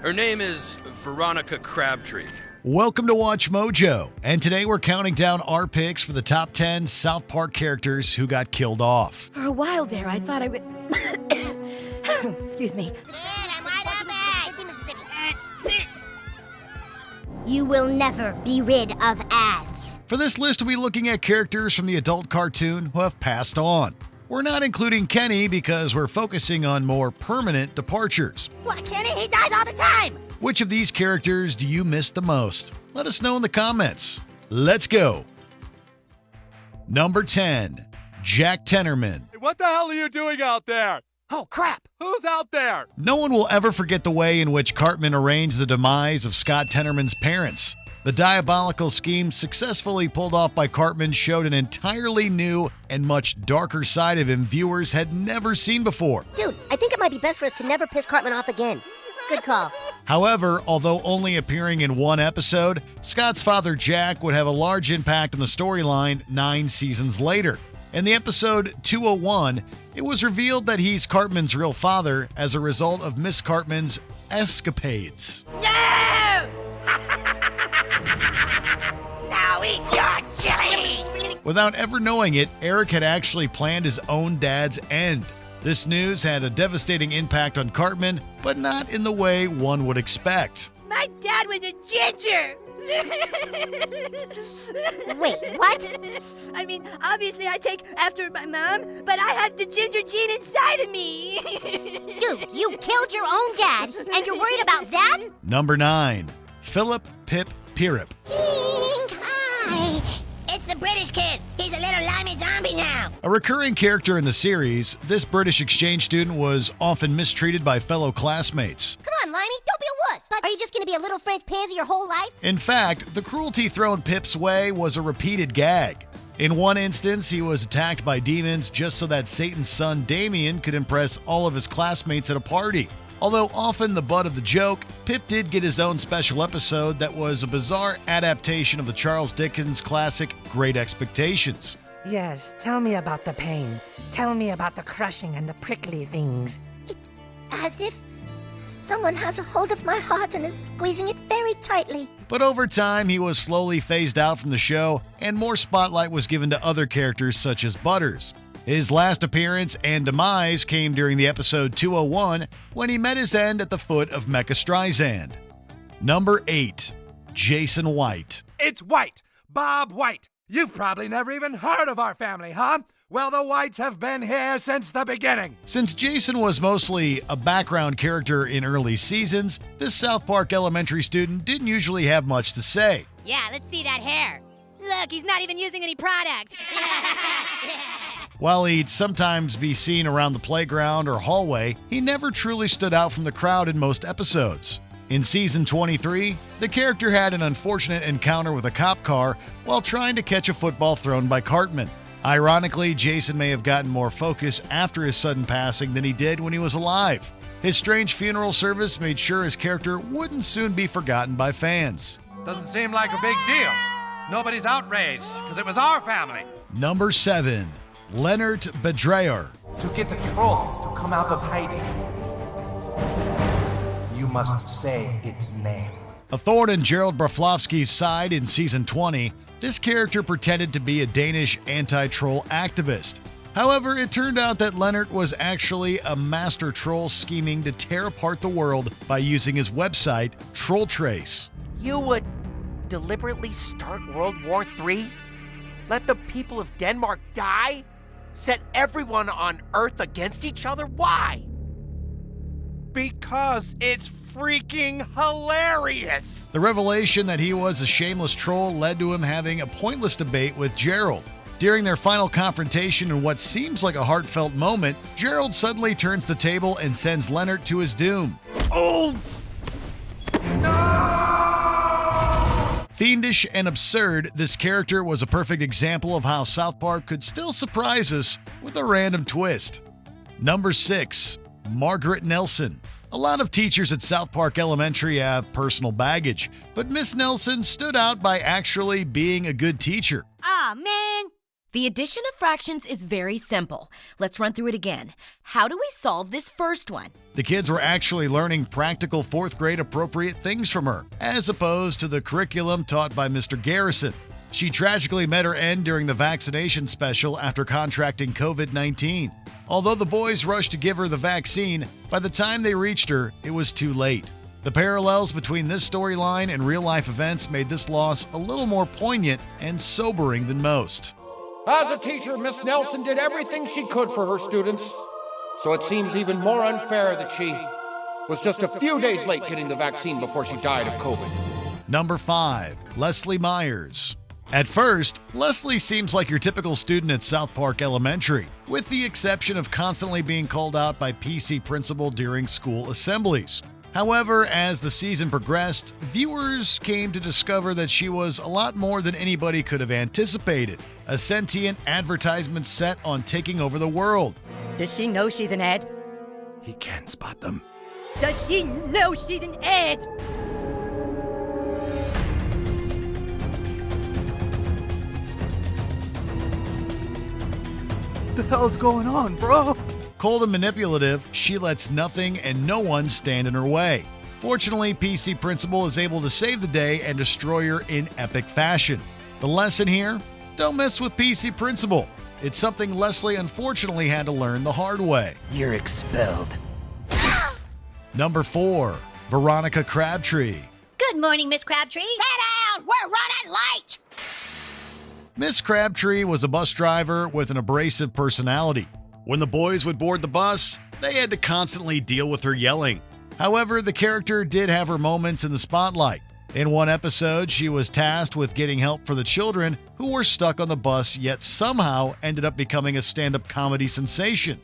Her name is Veronica Crabtree. Welcome to Watch Mojo, and today we're counting down our picks for the top 10 South Park characters who got killed off. For a while there, I thought I would... Excuse me. You will never be rid of ads. For this list, we'll be looking at characters from the adult cartoon who have passed on. We're not including Kenny because we're focusing on more permanent departures. What, Kenny? He dies all the time! Which of these characters do you miss the most? Let us know in the comments. Let's go. Number 10, Jack Tenderman. What the hell are you doing out there? Oh, crap! Who's out there? No one will ever forget the way in which Cartman arranged the demise of Scott Tenderman's parents. The diabolical scheme successfully pulled off by Cartman showed an entirely new and much darker side of him viewers had never seen before. Dude, I think it might be best for us to never piss Cartman off again. Good call. However, although only appearing in one episode, Scott's father Jack would have a large impact on the storyline 9 seasons later. In the episode 201, it was revealed that he's Cartman's real father as a result of Miss Cartman's escapades. No! Now eat your chili! Without ever knowing it, Eric had actually planned his own dad's end. This news had a devastating impact on Cartman, but not in the way one would expect. My dad was a ginger! Wait, what? I mean, obviously I take after my mom, but I have the ginger gene inside of me. Dude, you killed your own dad, and you're worried about that? Number 9, Philip Pip Pirrip. Hi! It's the British kid. He's a little limey zombie now. A recurring character in the series, this British exchange student was often mistreated by fellow classmates. Come on, Limey, don't be a wuss. Are you just gonna be a little French pansy your whole life? In fact, the cruelty thrown Pip's way was a repeated gag. In one instance, he was attacked by demons just so that Satan's son Damien could impress all of his classmates at a party. Although often the butt of the joke, Pip did get his own special episode that was a bizarre adaptation of the Charles Dickens classic Great Expectations. Yes, tell me about the pain. Tell me about the crushing and the prickly things. It's as if someone has a hold of my heart and is squeezing it very tightly. But over time, he was slowly phased out from the show, and more spotlight was given to other characters such as Butters. His last appearance and demise came during the episode 201 when he met his end at the foot of Mecha Streisand. Number 8, Jason White. It's White. Bob White. You've probably never even heard of our family, huh? Well, the Whites have been here since the beginning. Since Jason was mostly a background character in early seasons, this South Park elementary student didn't usually have much to say. Yeah, let's see that hair. Look, he's not even using any product. While he'd sometimes be seen around the playground or hallway, he never truly stood out from the crowd in most episodes. In season 23, the character had an unfortunate encounter with a cop car while trying to catch a football thrown by Cartman. Ironically, Jason may have gotten more focus after his sudden passing than he did when he was alive. His strange funeral service made sure his character wouldn't soon be forgotten by fans. Doesn't seem like a big deal. Nobody's outraged, because it was our family. Number 7, Leonard Bedrayer. To get the troll to come out of hiding, you must say its name. A thorn in Gerald Broflovsky's side in season 20, this character pretended to be a Danish anti-troll activist. However, it turned out that Leonard was actually a master troll scheming to tear apart the world by using his website, Troll Trace. You would deliberately start World War III? Let the people of Denmark die? Set everyone on Earth against each other? Why? Because it's freaking hilarious! The revelation that he was a shameless troll led to him having a pointless debate with Gerald. During their final confrontation in what seems like a heartfelt moment, Gerald suddenly turns the table and sends Leonard to his doom. Oh! No! Fiendish and absurd, this character was a perfect example of how South Park could still surprise us with a random twist. Number 6, Margaret Nelson. A lot of teachers at South Park Elementary have personal baggage, but Miss Nelson stood out by actually being a good teacher. Aw, man! The addition of fractions is very simple. Let's run through it again. How do we solve this first one? The kids were actually learning practical 4th grade appropriate things from her, as opposed to the curriculum taught by Mr. Garrison. She tragically met her end during the vaccination special after contracting COVID-19. Although the boys rushed to give her the vaccine, by the time they reached her, it was too late. The parallels between this storyline and real-life events made this loss a little more poignant and sobering than most. As a teacher, Miss Nelson did everything she could for her students, so it seems even more unfair that she was just a few days late getting the vaccine before she died of COVID. Number 5, Leslie Myers. At first, Leslie seems like your typical student at South Park Elementary, with the exception of constantly being called out by PC principal during school assemblies. However, as the season progressed, viewers came to discover that she was a lot more than anybody could have anticipated. A sentient advertisement set on taking over the world. Does she know she's an ad? He can spot them. Does she know she's an ad? What the hell's going on, bro? Cold and manipulative, she lets nothing and no one stand in her way. Fortunately, PC Principal is able to save the day and destroy her in epic fashion. The lesson here? Don't mess with PC Principal. It's something Leslie unfortunately had to learn the hard way. You're expelled. Number 4, Veronica Crabtree. Good morning, Miss Crabtree. Sit down! We're running late! Miss Crabtree was a bus driver with an abrasive personality. When the boys would board the bus, they had to constantly deal with her yelling. However, the character did have her moments in the spotlight. In one episode, she was tasked with getting help for the children who were stuck on the bus, yet somehow ended up becoming a stand-up comedy sensation.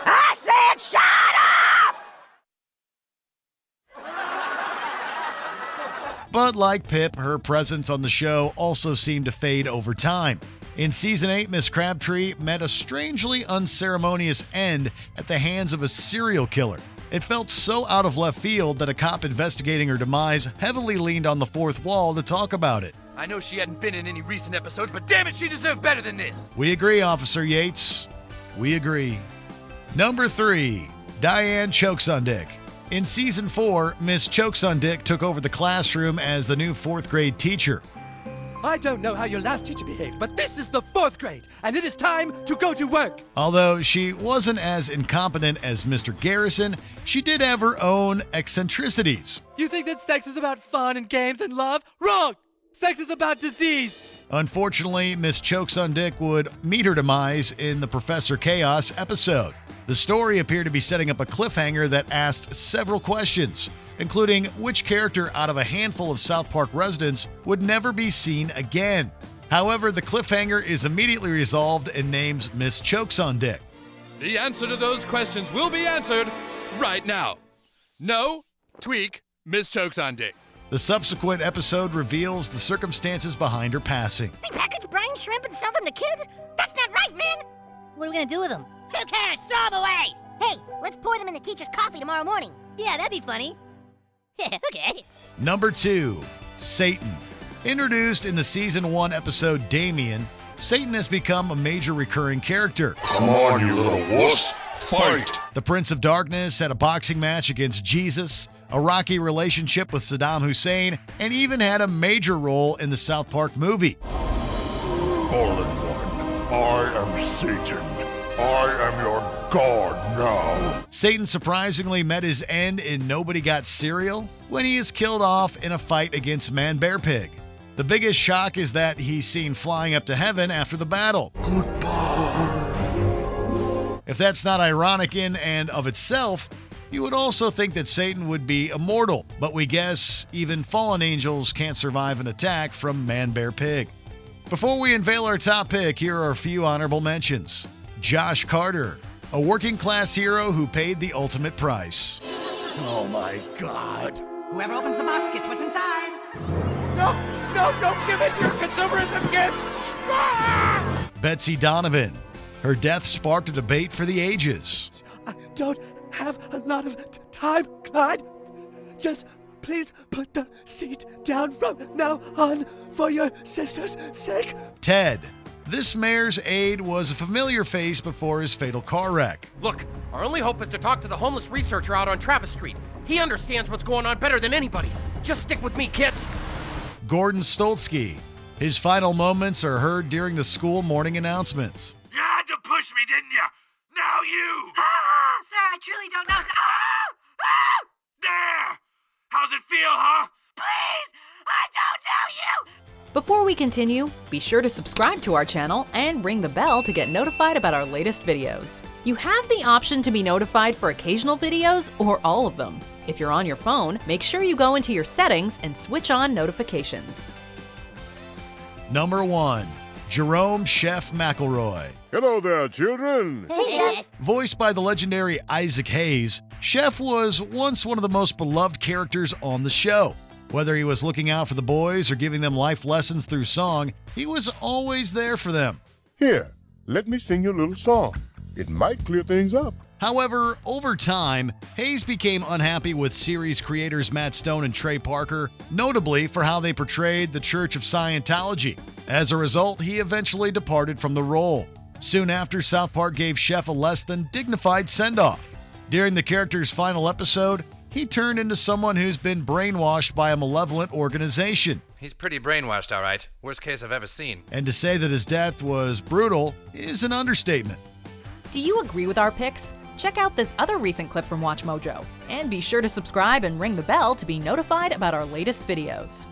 I said shut up! But like Pip, her presence on the show also seemed to fade over time. In Season 8, Miss Crabtree met a strangely unceremonious end at the hands of a serial killer. It felt so out of left field that a cop investigating her demise heavily leaned on the fourth wall to talk about it. I know she hadn't been in any recent episodes, but damn it, she deserved better than this. We agree, Officer Yates. We agree. Number 3, Diane Ondick. In Season 4, Miss Ondick took over the classroom as the new 4th grade teacher. I don't know how your last teacher behaved, but this is the 4th grade, and it is time to go to work. Although she wasn't as incompetent as Mr. Garrison, she did have her own eccentricities. You think that sex is about fun and games and love? Wrong! Sex is about disease. Unfortunately, Miss Ondick would meet her demise in the Professor Chaos episode. The story appeared to be setting up a cliffhanger that asked several questions, including which character out of a handful of South Park residents would never be seen again. However, the cliffhanger is immediately resolved and names Miss Ondick. The answer to those questions will be answered right now. No, tweak, Miss Ondick. The subsequent episode reveals the circumstances behind her passing. They package brine shrimp and sell them to kids? That's not right, man! What are we gonna do with them? Who cares? Throw them away! Hey, let's pour them in the teacher's coffee tomorrow morning. Yeah, that'd be funny. Okay. Number 2, Satan. Introduced in the Season 1 episode Damien, Satan has become a major recurring character. Come on, you little wuss. Fight! The Prince of Darkness had a boxing match against Jesus, a rocky relationship with Saddam Hussein, and even had a major role in the South Park movie. Fallen one, I am Satan. I am your god now. Satan surprisingly met his end in Nobody Got Cereal when he is killed off in a fight against Man Bear Pig. The biggest shock is that he's seen flying up to heaven after the battle. Goodbye. If that's not ironic in and of itself, you would also think that Satan would be immortal, but we guess even fallen angels can't survive an attack from Man Bear Pig. Before we unveil our top pick, here are a few honorable mentions. Josh Carter, a working-class hero who paid the ultimate price. Oh my god. Whoever opens the box gets what's inside. No, don't give in to your consumerism, kids! Ah! Betsy Donovan, her death sparked a debate for the ages. I don't have a lot of time, Clyde. Just please put the seat down from now on for your sister's sake. Ted, This mayor's aide was a familiar face before his fatal car wreck. Look, our only hope is to talk to the homeless researcher out on Travis Street. He understands what's going on better than anybody. Just stick with me, kids. Gordon Stolsky. His final moments are heard during the school morning announcements. You had to push me, didn't you? Now you! Sir, I truly don't know. There! How's it feel, huh? Please! I don't know you! Before we continue, be sure to subscribe to our channel and ring the bell to get notified about our latest videos. You have the option to be notified for occasional videos or all of them. If you're on your phone, make sure you go into your settings and switch on notifications. Number 1. Jerome Chef McElroy. Hello there, children. Hey, Chef. Voiced by the legendary Isaac Hayes, Chef was once one of the most beloved characters on the show. Whether he was looking out for the boys or giving them life lessons through song, he was always there for them. Here, let me sing you a little song. It might clear things up. However, over time, Hayes became unhappy with series creators Matt Stone and Trey Parker, notably for how they portrayed the Church of Scientology. As a result, he eventually departed from the role. Soon after, South Park gave Chef a less than dignified send-off. During the character's final episode, he turned into someone who's been brainwashed by a malevolent organization. He's pretty brainwashed, all right. Worst case I've ever seen. And to say that his death was brutal is an understatement. Do you agree with our picks? Check out this other recent clip from WatchMojo. And be sure to subscribe and ring the bell to be notified about our latest videos.